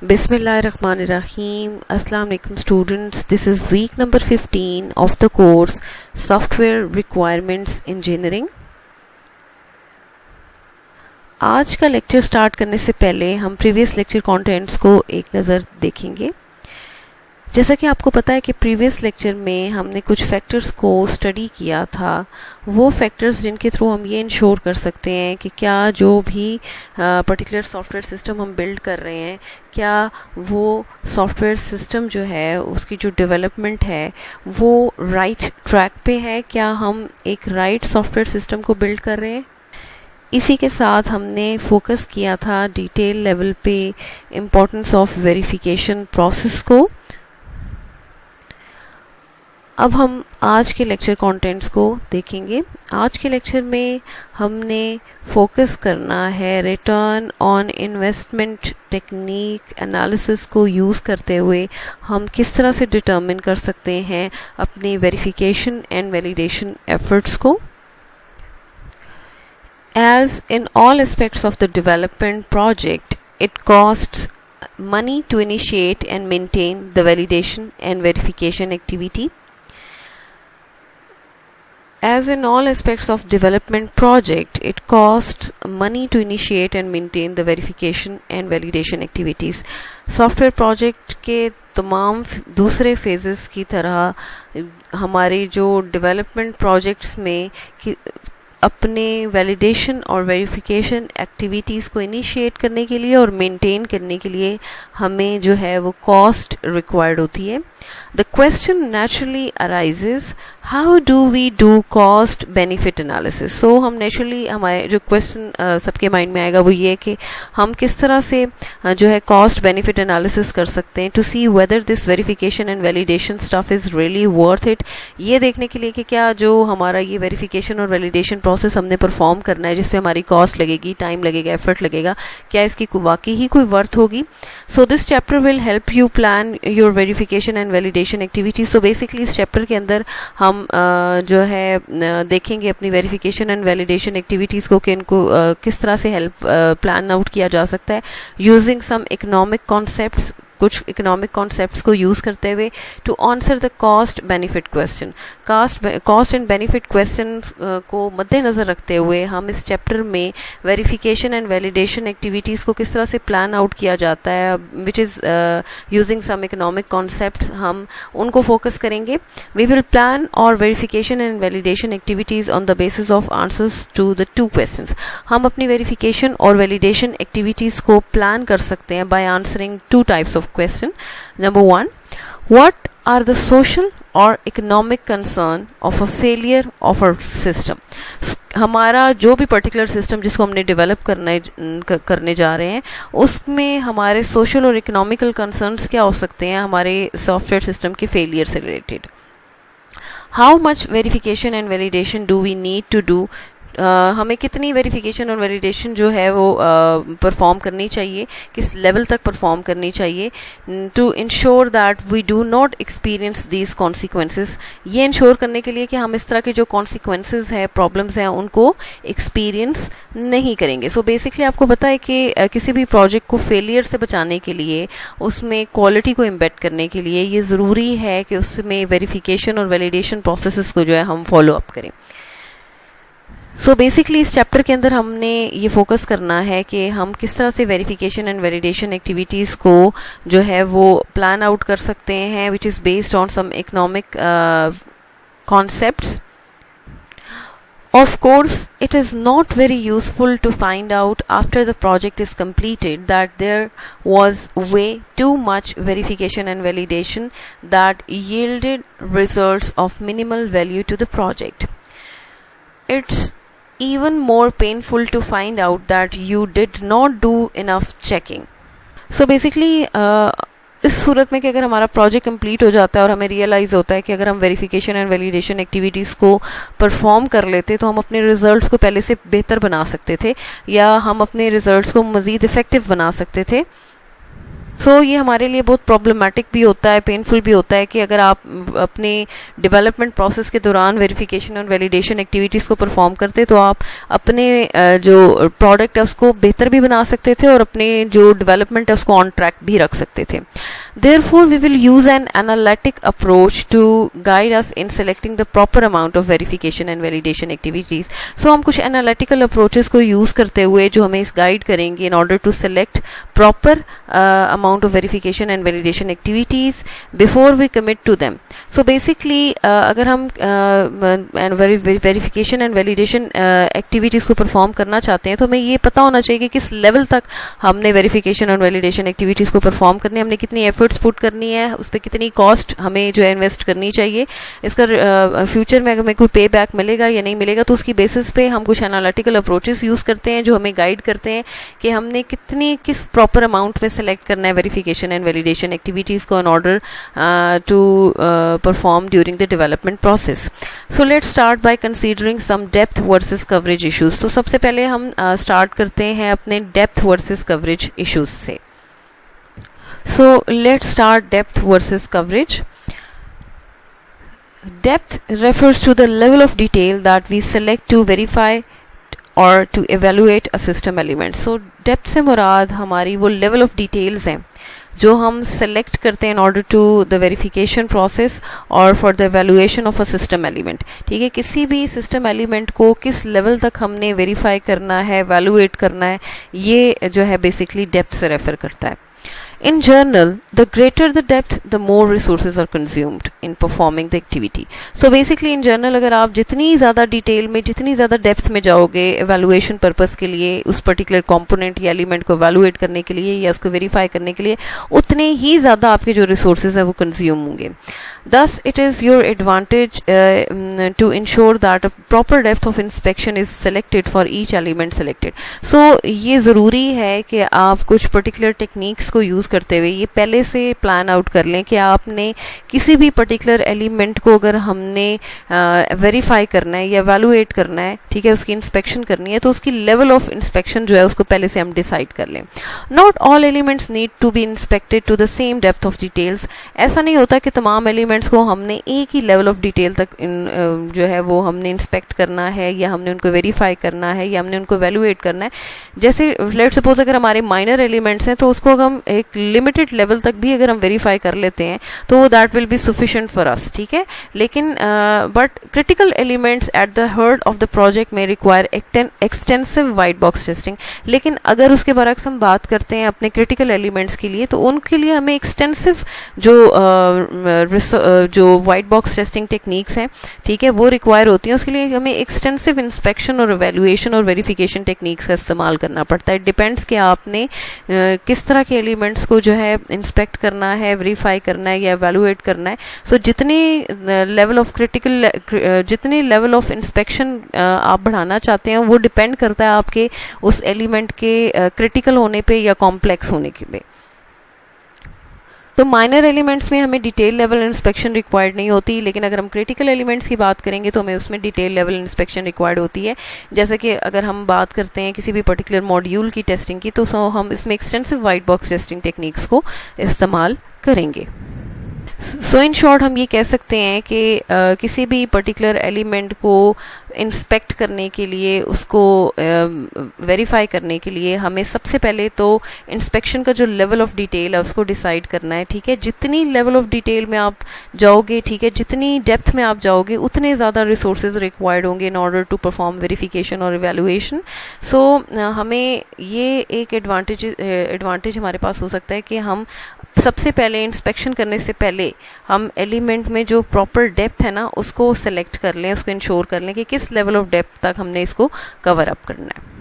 Bismillahirrahmanirrahim. Assalamu alaikum students. This is week number 15 of the course Software Requirements Engineering. आज का lecture start करने से पहले हम प्रीवियस लेक्चर कंटेंट्स को एक नज़र देखेंगे। जैसा कि आपको पता है कि प्रीवियस लेक्चर में हमने कुछ फैक्टर्स को स्टडी किया था, वो फैक्टर्स जिनके थ्रू हम ये इंश्योर कर सकते हैं कि क्या जो भी पर्टिकुलर सॉफ्टवेयर सिस्टम हम बिल्ड कर रहे हैं, क्या वो सॉफ्टवेयर सिस्टम जो है उसकी जो डेवलपमेंट है वो राइट ट्रैक पे है, क्या हम एक राइट सॉफ्टवेयर सिस्टम को बिल्ड कर रहे हैं। इसी के साथ हमने फोकस किया था डिटेल लेवल पे इम्पोर्टेंस ऑफ वेरिफिकेशन प्रोसेस को। अब हम आज के लेक्चर कंटेंट्स को देखेंगे। आज के लेक्चर में हमने फोकस करना है return on investment technique analysis को यूज़ करते हुए हम किस तरह से डिटर्मिन कर सकते हैं अपनी वेरिफिकेशन एंड वैलिडेशन एफर्ट्स को। As in all aspects of the development project, it costs money to initiate and maintain the validation and verification activity. As in all aspects of development project, it costs money to initiate and maintain the verification and validation activities. Software project के तमाम दूसरे phases की तरह हमारे जो development projects में अपने validation और वेरिफिकेशन एक्टिविटीज़ को इनिशिएट करने के लिए और मेंटेन करने के लिए हमें जो है वो कॉस्ट रिक्वायर्ड होती है। The question naturally arises, how do we do cost benefit analysis. So हम नेचुरली हमारे जो क्वेश्चन सबके माइंड में आएगा वो ये कि हम किस तरह से जो है कॉस्ट बेनिफिट एनालिसिस कर सकते हैं to see whether this verification and validation stuff is really worth it. ये देखने के लिए कि क्या जो हमारा ये वेरिफिकेशन और वैलिडेशन प्रोसेस हमने परफॉर्म करना है, जिस पे हमारी कॉस्ट लगेगी, टाइम लगेगा, एफर्ट लगेगा, क्या इसकी वाकई ही कोई वर्थ होगी। So this chapter will help you plan your verification and validation activities. So basically इस चैप्टर के अंदर हम जो है देखेंगे अपनी वेरिफिकेशन एंड वैलिडेशन एक्टिविटीज़ को कि इनको किस तरह से हेल्प प्लान आउट किया जा सकता है यूजिंग सम इकोनॉमिक कॉन्सेप्ट्स, कुछ इकोनॉमिक कॉन्सेप्ट्स को यूज़ करते हुए to answer the cost benefit question. Cost and benefit question को मद्देनज़र रखते हुए हम इस चैप्टर में वेरिफिकेशन एंड वैलिडेशन एक्टिविटीज़ को किस तरह से प्लान आउट किया जाता है, which is using some economic concepts, हम उनको फोकस करेंगे। वी विल प्लान और verification and validation activities on the basis of answers to the two questions. हम अपनी वेरिफिकेशन और वैलिडेशन एक्टिविटीज़ को प्लान कर सकते हैं by answering two types of question. Number one, what are the social or economic concern of a failure of our system? हमारा जो भी पर्टिकुलर सिस्टम जिसको हमने डेवलप करने जा रहे हैं उसमें हमारे सोशल और इकोनॉमिकल कंसर्न्स क्या हो सकते हैं हमारे सॉफ्टवेयर सिस्टम के फेलियर से related. How much verification and validation do we need to do, हमें कितनी वेरिफिकेशन और वैलिडेशन जो है वो परफॉर्म करनी चाहिए, किस लेवल तक परफॉर्म करनी चाहिए to ensure that we do not experience these consequences. ये इंश्योर करने के लिए कि हम इस तरह के जो कॉन्सिक्वेंसेस हैं, प्रॉब्लम्स हैं, उनको एक्सपीरियंस नहीं करेंगे। सो बेसिकली आपको पता है कि किसी भी प्रोजेक्ट को फेलियर से बचाने के लिए, उसमें क्वालिटी को इम्बेड करने के लिए ये ज़रूरी है कि उसमें वेरिफिकेशन और वैलिडेशन प्रोसेसेस को जो है हम फॉलो अप करें। सो बेसिकली इस चैप्टर के अंदर हमने ये फोकस करना है कि हम किस तरह से वेरिफिकेशन एंड वैलिडेशन एक्टिविटीज़ को जो है वो प्लान आउट कर सकते हैं, which is based on some economic concepts. Of course, it is not very useful to find out after the project is completed that there was way too much verification and validation that yielded results of minimal value to the project. It's even more painful to find out that you did not do enough checking. So basically इस सूरत में कि अगर हमारा project complete हो जाता है और हमें रियलाइज़ होता है कि अगर हम वेरिफिकेशन एंड वैलिडेशन एक्टिविटीज़ को परफॉर्म कर लेते तो हम अपने रिजल्ट्स को पहले से बेहतर बना सकते थे या हम अपने रिजल्ट्स को मज़ीद इफ़ेक्टिव बना सकते थे। सो ये हमारे लिए बहुत प्रॉब्लमेटिक भी होता है, पेनफुल भी होता है कि अगर आप अपने डेवलपमेंट प्रोसेस के दौरान वेरिफिकेशन और वैलिडेशन एक्टिविटीज़ को परफॉर्म करते तो आप अपने जो प्रोडक्ट है उसको बेहतर भी बना सकते थे और अपने जो डेवलपमेंट है उसको ऑन ट्रैक भी रख सकते थे. Therefore, we will use an analytic approach to guide us in selecting the proper amount of verification and validation activities. So हम कुछ analytical approaches को use करते हुए जो हमें इस guide करेंगे in order to select proper amount of verification and validation activities before we commit to them. So basically अगर हम verification and validation activities को perform करना चाहते हैं तो हमें ये पता होना चाहिए कि किस level तक हमने verification और validation activities को perform करने, हमने कितनी एफर्ट्स पुट करनी है, उस पर कितनी कॉस्ट हमें जो है इन्वेस्ट करनी चाहिए, इसका फ्यूचर में हमें कोई पे बैक मिलेगा या नहीं मिलेगा. तो उसकी बेसिस पे हम कुछ एनालिटिकल अप्रोचेस यूज़ करते हैं जो हमें गाइड करते हैं कि हमने किस प्रॉपर अमाउंट में सेलेक्ट करना है वेरिफिकेशन एंड वैलिडेशन एक्टिविटीज़ को in order to perform during the development process. So let's start by considering some depth versus coverage issues. तो सबसे पहले हम स्टार्ट करते हैं अपने डेप्थ वर्सेस कवरेज इश्यूज से. So let's start depth versus coverage. Depth refers to the level of detail that we select to verify or to evaluate a system element. So depth से मुराद हमारी वो level of details हैं जो हम select करते हैं in order to the verification process or for the evaluation of a system element. ठीक है, किसी भी system element को किस level तक हमने verify करना है, evaluate करना है, ये जो है basically depth से refer करता है. In general, the greater the depth, the more resources are consumed in performing the activity. So basically in general अगर आप जितनी ज़्यादा डिटेल में, जितनी ज़्यादा डेप्थ में जाओगे evaluation purpose के लिए, उस particular component या element को evaluate करने के लिए या उसको verify करने के लिए, उतने ही ज़्यादा आपके जो resources हैं वो consume होंगे. Thus, it is your advantage to ensure that a proper depth of inspection is selected for each element selected. So ये ज़रूरी है कि आप कुछ particular techniques को use करते हुए ये पहले से प्लान आउट कर लें कि आपने किसी भी पर्टिकुलर एलिमेंट को अगर हमने वेरीफाई करना है या एवेलुएट करना है, ठीक है, उसकी इंस्पेक्शन करनी है, तो उसकी लेवल ऑफ इंस्पेक्शन जो है उसको पहले से हम डिसाइड कर लें. Not all elements need to be inspected to the same depth of details. ऐसा नहीं होता कि तमाम एलिमेंट्स को हमने एक ही लेवल ऑफ डिटेल तक जो है वो हमने इंस्पेक्ट करना है या हमने उनको वेरीफाई करना है या हमने उनको एवेलुएट करना है. जैसे लेट्स सपोज अगर हमारे माइनर एलिमेंट्स हैं तो उसको हम एक लिमिटेड लेवल तक भी अगर हम वेरीफाई कर लेते हैं तो that will be sufficient for us, ठीक है. लेकिन but critical elements at the heart of the project में require extensive white box testing. लेकिन अगर उसके बरक्स हम बात करते हैं अपने क्रिटिकल एलिमेंट्स के लिए तो उनके लिए हमें एक्सटेंसिव जो वाइट बॉक्स टेस्टिंग टेक्निक्स हैं, ठीक है, वो रिक्वायर होती हैं. उसके लिए हमें एक्सटेंसिव इंस्पेक्शन और एवेल्युएशन और वेरिफिकेशन टेक्निक्स का इस्तेमाल करना पड़ता है. डिपेंड्स कि आपने किस तरह के एलिमेंट्स को जो है इंस्पेक्ट करना है, वेरीफाई करना है या एवेलुएट करना है. सो जितने लेवल ऑफ इंस्पेक्शन आप बढ़ाना चाहते हैं वो डिपेंड करता है आपके उस एलिमेंट के क्रिटिकल होने पे या कॉम्प्लेक्स होने के पे. तो माइनर एलिमेंट्स में हमें डिटेल लेवल इंस्पेक्शन रिक्वायर्ड नहीं होती, लेकिन अगर हम क्रिटिकल एलिमेंट्स की बात करेंगे तो हमें उसमें डिटेल लेवल इंस्पेक्शन रिक्वायर्ड होती है. जैसे कि अगर हम बात करते हैं किसी भी पर्टिकुलर मॉड्यूल की टेस्टिंग की तो हम इसमें extensive white box testing techniques को इस्तेमाल करेंगे. सो इन शॉर्ट हम ये कह सकते हैं कि किसी भी पर्टिकुलर एलिमेंट को इंस्पेक्ट करने के लिए, उसको वेरीफाई करने के लिए हमें सबसे पहले तो इंस्पेक्शन का जो लेवल ऑफ डिटेल है उसको डिसाइड करना है, ठीक है. जितनी लेवल ऑफ डिटेल में आप जाओगे, ठीक है, जितनी डेप्थ में आप जाओगे उतने ज़्यादा रिसोर्सेज रिक्वायर्ड होंगे in order to perform verification और एवेलुएशन. सो हमें ये एक एडवांटेज हमारे पास हो सकता है कि हम सबसे पहले इंस्पेक्शन करने से पहले हम एलिमेंट में जो प्रॉपर डेप्थ है ना उसको सेलेक्ट कर लें, उसको इंश्योर कर लें कि किस लेवल ऑफ डेप्थ तक हमने इसको कवर अप करना है.